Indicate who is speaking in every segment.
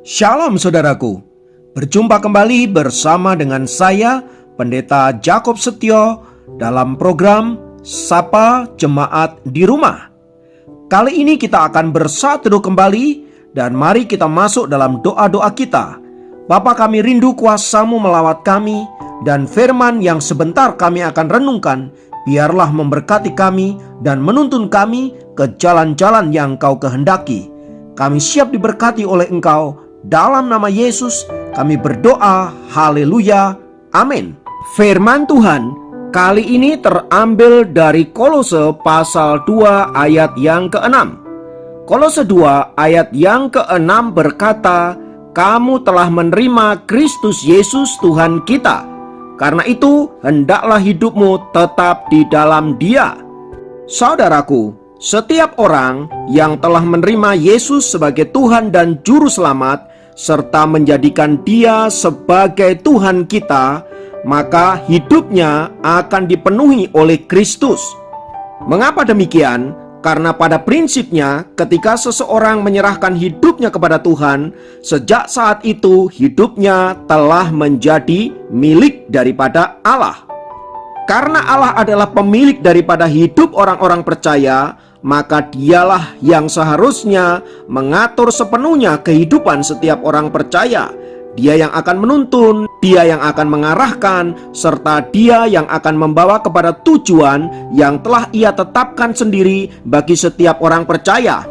Speaker 1: Shalom saudaraku, berjumpa kembali bersama dengan saya Pendeta Jakob Setio dalam program Sapa Jemaat di Rumah. Kali ini kita akan bersatu kembali dan mari kita masuk dalam doa-doa kita. Bapa kami rindu kuasa-Mu melawat kami dan firman yang sebentar kami akan renungkan biarlah memberkati kami dan menuntun kami ke jalan-jalan yang Kau kehendaki. Kami siap diberkati oleh Engkau. Dalam nama Yesus kami berdoa, haleluya, amin. Firman Tuhan kali ini terambil dari Kolose pasal 2 ayat yang ke-6. Kolose 2 ayat yang ke-6 berkata, kamu telah menerima Kristus Yesus Tuhan kita. Karena itu hendaklah hidupmu tetap di dalam Dia. Saudaraku, setiap orang yang telah menerima Yesus sebagai Tuhan dan Juru Selamat serta menjadikan Dia sebagai Tuhan kita, maka hidupnya akan dipenuhi oleh Kristus. Mengapa demikian? Karena pada prinsipnya ketika seseorang menyerahkan hidupnya kepada Tuhan, sejak saat itu hidupnya telah menjadi milik daripada Allah. Karena Allah adalah pemilik daripada hidup orang-orang percaya, maka Dialah yang seharusnya mengatur sepenuhnya kehidupan setiap orang percaya. Dia yang akan menuntun, Dia yang akan mengarahkan, serta Dia yang akan membawa kepada tujuan yang telah Ia tetapkan sendiri bagi setiap orang percaya.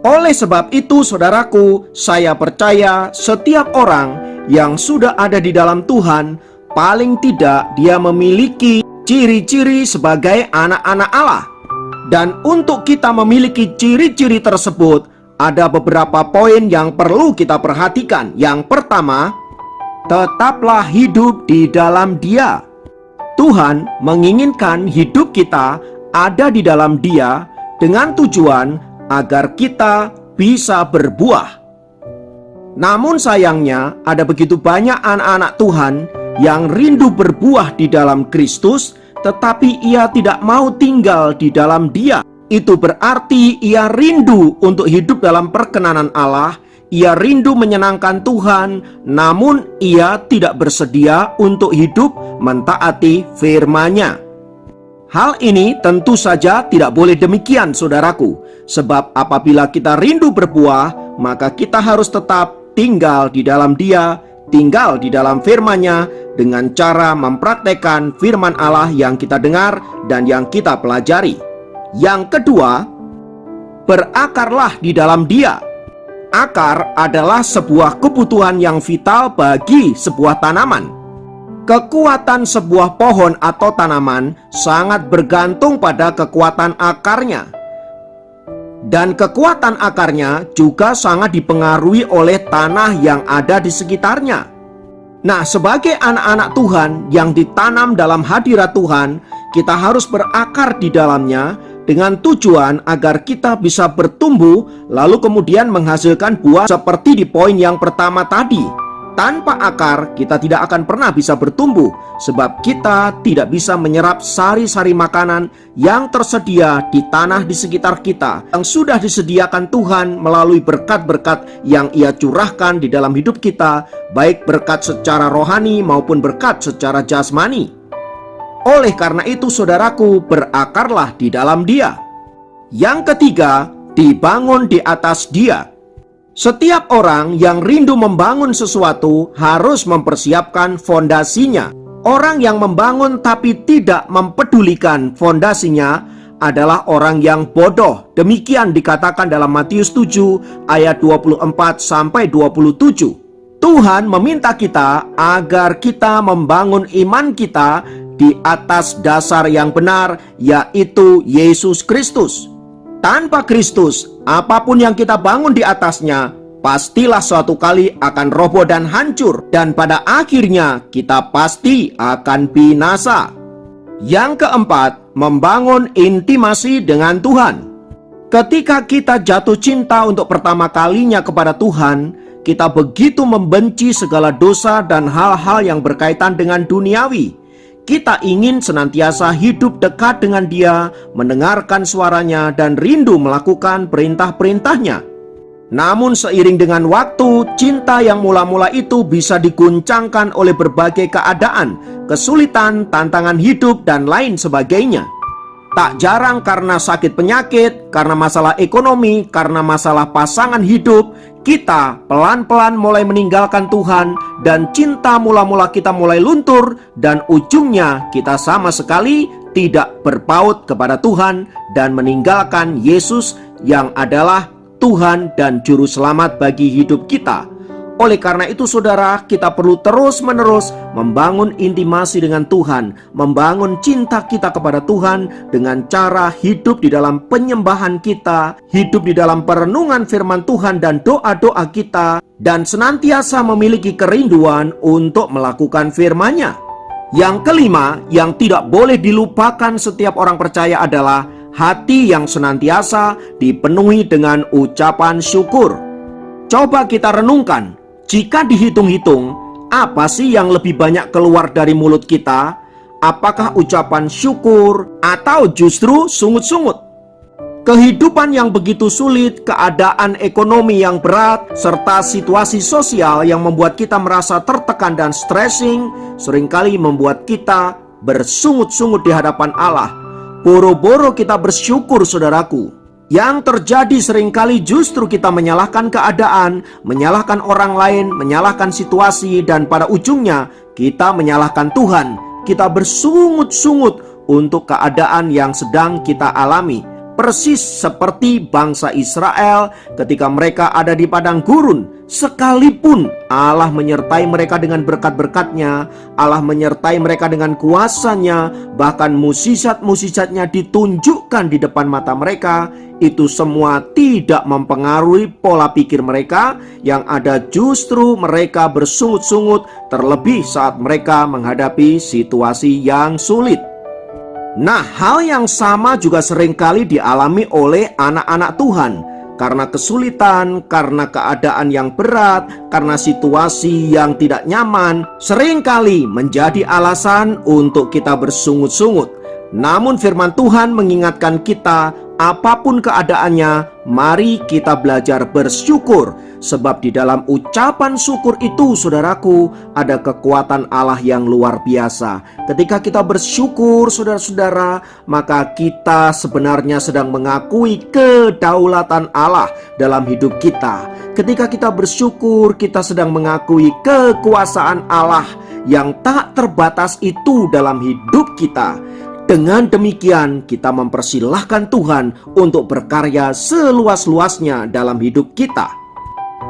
Speaker 1: Oleh sebab itu, saudaraku, saya percaya setiap orang yang sudah ada di dalam Tuhan, paling tidak dia memiliki ciri-ciri sebagai anak-anak Allah. Dan untuk kita memiliki ciri-ciri tersebut, ada beberapa poin yang perlu kita perhatikan. Yang pertama, tetaplah hidup di dalam Dia. Tuhan menginginkan hidup kita ada di dalam Dia dengan tujuan agar kita bisa berbuah. Namun sayangnya, ada begitu banyak anak-anak Tuhan yang rindu berbuah di dalam Kristus, tetapi ia tidak mau tinggal di dalam Dia. Itu berarti ia rindu untuk hidup dalam perkenanan Allah. Ia rindu menyenangkan Tuhan, namun ia tidak bersedia untuk hidup mentaati firman-Nya. Hal ini tentu saja tidak boleh demikian, saudaraku. Sebab apabila kita rindu berbuah, maka kita harus tetap tinggal di dalam Dia, tinggal di dalam firman-Nya, dengan cara mempraktekkan firman Allah yang kita dengar dan yang kita pelajari. Yang kedua, berakarlah di dalam Dia. Akar adalah sebuah kebutuhan yang vital bagi sebuah tanaman. Kekuatan sebuah pohon atau tanaman sangat bergantung pada kekuatan akarnya. Dan kekuatan akarnya juga sangat dipengaruhi oleh tanah yang ada di sekitarnya. Nah, sebagai anak-anak Tuhan yang ditanam dalam hadirat Tuhan, kita harus berakar di dalamnya dengan tujuan agar kita bisa bertumbuh, lalu kemudian menghasilkan buah seperti di poin yang pertama tadi. Tanpa akar, kita tidak akan pernah bisa bertumbuh, sebab kita tidak bisa menyerap sari-sari makanan yang tersedia di tanah di sekitar kita, yang sudah disediakan Tuhan melalui berkat-berkat yang Ia curahkan di dalam hidup kita, baik berkat secara rohani maupun berkat secara jasmani. Oleh karena itu, saudaraku, berakarlah di dalam Dia. Yang ketiga, dibangun di atas Dia. Setiap orang yang rindu membangun sesuatu harus mempersiapkan fondasinya. Orang yang membangun tapi tidak mempedulikan fondasinya adalah orang yang bodoh. Demikian dikatakan dalam Matius 7 ayat 24-27. Tuhan meminta kita agar kita membangun iman kita di atas dasar yang benar, yaitu Yesus Kristus. Tanpa Kristus, apapun yang kita bangun di atasnya pastilah suatu kali akan roboh dan hancur, dan pada akhirnya kita pasti akan binasa. Yang keempat, membangun intimasi dengan Tuhan. Ketika kita jatuh cinta untuk pertama kalinya kepada Tuhan, kita begitu membenci segala dosa dan hal-hal yang berkaitan dengan duniawi. Kita ingin senantiasa hidup dekat dengan Dia, mendengarkan suaranya, dan rindu melakukan perintah-perintahnya. Namun seiring dengan waktu, cinta yang mula-mula itu bisa diguncangkan oleh berbagai keadaan, kesulitan, tantangan hidup, dan lain sebagainya. Tak jarang karena sakit penyakit, karena masalah ekonomi, karena masalah pasangan hidup, kita pelan-pelan mulai meninggalkan Tuhan, dan cinta mula-mula kita mulai luntur, dan ujungnya kita sama sekali tidak berpaut kepada Tuhan dan meninggalkan Yesus yang adalah Tuhan dan Juru Selamat bagi hidup kita. Oleh karena itu saudara, kita perlu terus-menerus membangun intimasi dengan Tuhan, membangun cinta kita kepada Tuhan dengan cara hidup di dalam penyembahan kita, hidup di dalam perenungan firman Tuhan dan doa-doa kita, dan senantiasa memiliki kerinduan untuk melakukan firman-Nya. Yang kelima, yang tidak boleh dilupakan setiap orang percaya adalah hati yang senantiasa dipenuhi dengan ucapan syukur. Coba kita renungkan, jika dihitung-hitung, apa sih yang lebih banyak keluar dari mulut kita? Apakah ucapan syukur atau justru sungut-sungut? Kehidupan yang begitu sulit, keadaan ekonomi yang berat, serta situasi sosial yang membuat kita merasa tertekan dan stressing, seringkali membuat kita bersungut-sungut di hadapan Allah. Boro-boro kita bersyukur saudaraku. Yang terjadi seringkali justru kita menyalahkan keadaan, menyalahkan orang lain, menyalahkan situasi, dan pada ujungnya kita menyalahkan Tuhan. Kita bersungut-sungut untuk keadaan yang sedang kita alami. Persis seperti bangsa Israel ketika mereka ada di padang gurun. Sekalipun Allah menyertai mereka dengan berkat-berkat-Nya, Allah menyertai mereka dengan kuasa-Nya, bahkan mukjizat-mukjizat-Nya ditunjukkan di depan mata mereka, itu semua tidak mempengaruhi pola pikir mereka. Yang ada justru mereka bersungut-sungut, terlebih saat mereka menghadapi situasi yang sulit. Nah, hal yang sama juga seringkali dialami oleh anak-anak Tuhan. Karena kesulitan, karena keadaan yang berat, karena situasi yang tidak nyaman, seringkali menjadi alasan untuk kita bersungut-sungut. Namun firman Tuhan mengingatkan kita, apapun keadaannya, mari kita belajar bersyukur. Sebab di dalam ucapan syukur itu, saudaraku, ada kekuatan Allah yang luar biasa. Ketika kita bersyukur, saudara-saudara, maka kita sebenarnya sedang mengakui kedaulatan Allah dalam hidup kita. Ketika kita bersyukur, kita sedang mengakui kekuasaan Allah yang tak terbatas itu dalam hidup kita. Dengan demikian, kita mempersilahkan Tuhan untuk berkarya seluas-luasnya dalam hidup kita.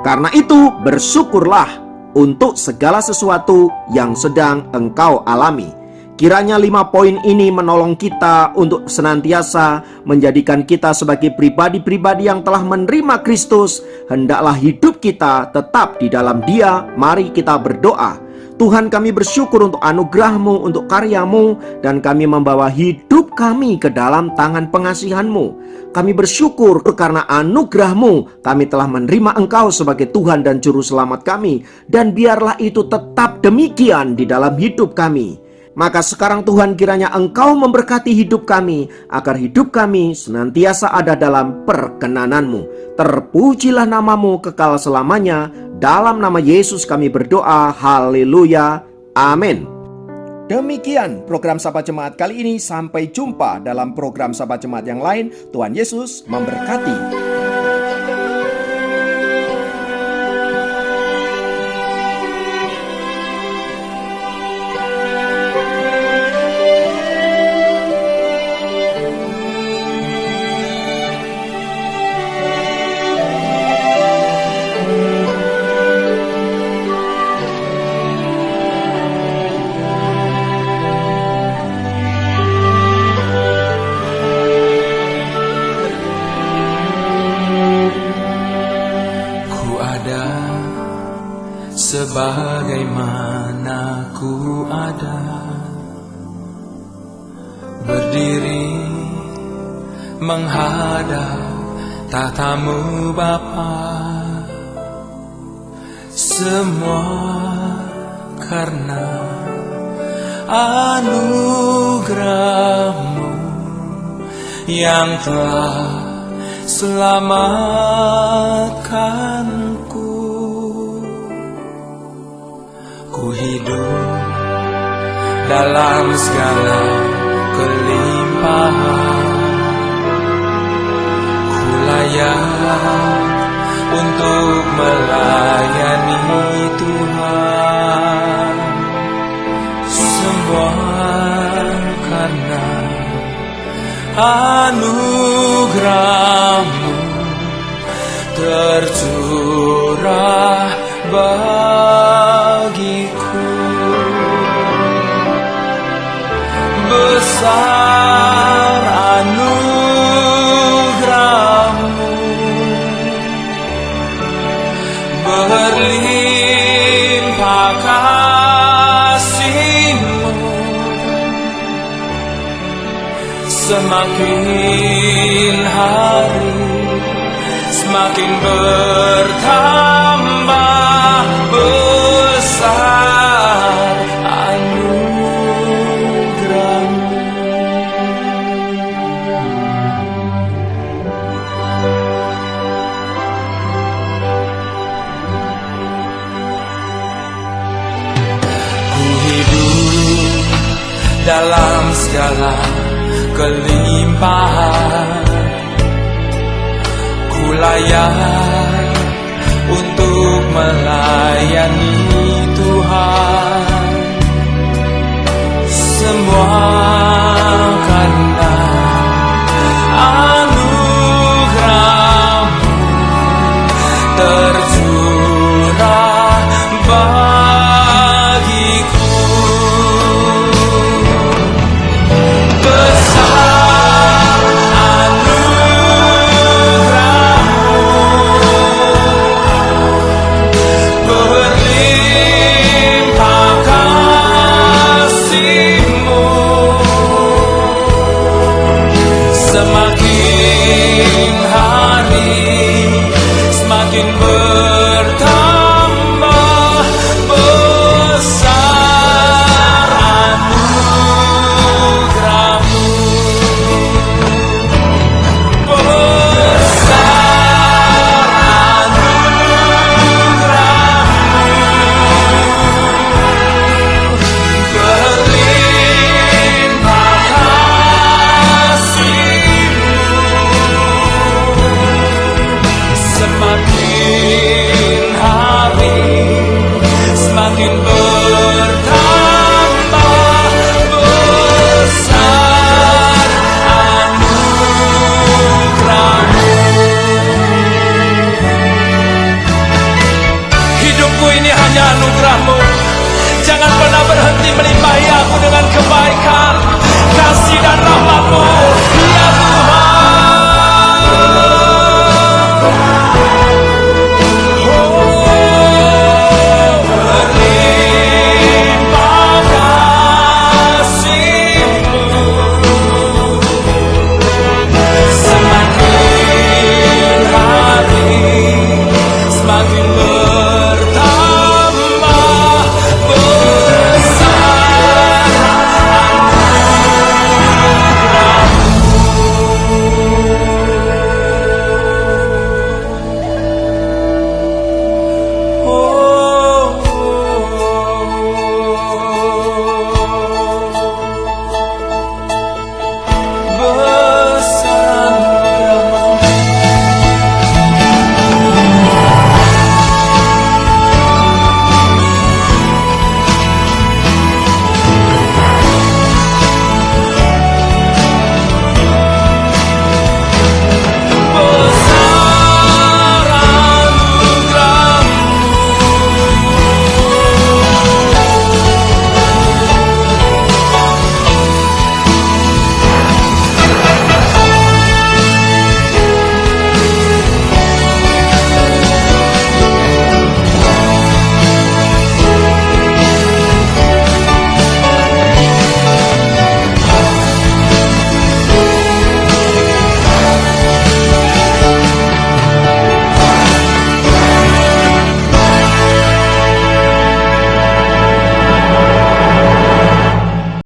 Speaker 1: Karena itu, bersyukurlah untuk segala sesuatu yang sedang engkau alami. Kiranya 5 poin ini menolong kita untuk senantiasa menjadikan kita sebagai pribadi-pribadi yang telah menerima Kristus. Hendaklah hidup kita tetap di dalam Dia. Mari kita berdoa. Tuhan, kami bersyukur untuk anugerah-Mu, untuk karya-Mu, dan kami membawa hidup kami ke dalam tangan pengasihan-Mu. Kami bersyukur karena anugerah-Mu, kami telah menerima Engkau sebagai Tuhan dan Juru Selamat kami, dan biarlah itu tetap demikian di dalam hidup kami. Maka sekarang Tuhan, kiranya Engkau memberkati hidup kami, agar hidup kami senantiasa ada dalam perkenan-Mu. Terpujilah nama-Mu kekal selamanya. Dalam nama Yesus kami berdoa. Haleluya. Amin. Demikian program Sapa Jemaat kali ini. Sampai jumpa dalam program Sapa Jemaat yang lain. Tuhan Yesus memberkati.
Speaker 2: Sebagaimana ku ada, berdiri menghadap tatamu Bapa, semua karena anugerah-Mu yang telah selamatkan dalam segala kelimpahan. Ku layak untuk melayani Tuhan, semua karena anugerah-Mu tercurah bagiku. Besar anugerah-Mu, berlimpah kasih-Mu, semakin hari semakin bertambah besar anugerah-Mu. Ku hidup dalam segala kelimpahan, ku layak untuk melayani Tuhan, semua karena anugerah-Mu tercurah bagiku. Besar anugerah-Mu, berlimpah kasih-Mu, semakin hari semakin bertambah besar anugerah-Mu. Besar anugerah-Mu, berlimpah kasih-Mu, semakin hari semakin bertambah besar anugerah-Mu. Hidupku ini hanya anugerah-Mu. Jangan pernah berhenti melimpahi aku dengan kebaikan, kasih dan rahmat-Mu, ya Tuhan. Berlimpah kasih-Mu, semakin hari semakin